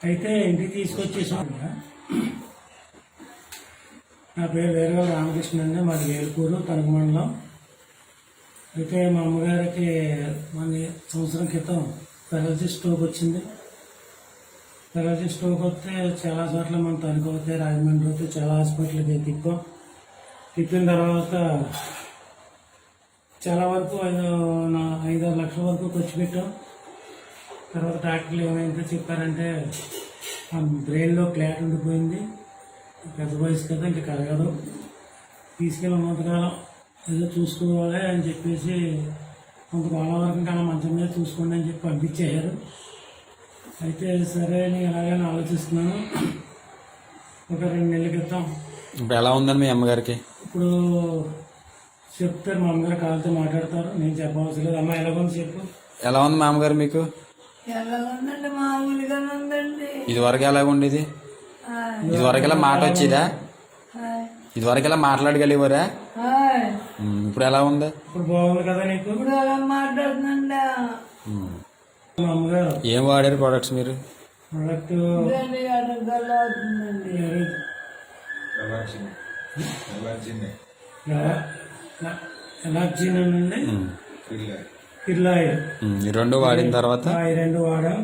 అయితే ఇంటికి తీసుకొచ్చేసాం. నా పేరు వేరుగా రామకృష్ణ అండి, మాది వేలుపూరు తణుకు మండలం. అయితే మా అమ్మగారికి మన సంవత్సరం క్రితం పెరాలసిస్ స్ట్రోక్ వచ్చింది. పెరాలసిస్ స్ట్రోక్ వస్తే చాలా చోట్ల మనం తణుకు అవుతాయి, రాజమండ్రి అవుతాయి, చాలా హాస్పిటల్కి తిప్పిన తర్వాత చాలా వరకు 5-6 లక్షల వరకు ఖర్చు పెట్టాం. తర్వాత డాక్టర్లు ఏమైందో చెప్పారంటే ఆ బ్రెయిన్లో క్లాట్ ఉండిపోయింది, పెద్ద వయసు కదా ఇంకా కరగదు, తీసుకెళ్ళినంతకాలం ఏదో చూసుకోవాలి అని చెప్పేసి కొంతకాలం వరకు ఇంకా మంచం మీద చూసుకోండి అని చెప్పి పంపించేశారు. అయితే సరే అని ఎలాగైనా ఆలోచిస్తున్నాను. ఒక 2 నెలల క్రితం ఇప్పుడు ఎలా ఉందండి మీ అమ్మగారికి? ఇప్పుడు చెప్తారు, మా అమ్మగారు కాళ్ళతో మాట్లాడతారు, నేను చెప్పవలసిన లేదు. అమ్మ ఎలాగోంది చెప్పు. ఎలా ఉంది మా అమ్మగారు మీకు? ఎలాగుందండి, మామూలుగానే ఉందండి. ఇదివరకు ఎలాగ ఉండేది? ఇదివరకు ఇలా మాట వచ్చేదా? ఇదివరకు ఇలా మాట్లాడగలిగారా? ఇప్పుడు ఎలా ఉంది? ఇప్పుడు బాగుంది కదా నీకు? ఇప్పుడు ఎలా మాట్లాడుతుందండి. మా అమ్మగారు ఏం వాడారు ప్రొడక్ట్స్ మీరు? ప్రొడక్ట్ అవుతుందండి. ఎలర్జీ నుండి కిర్లాయిల్ ఈ 2 వాడిన తర్వాత ఈ 2 వాడాం.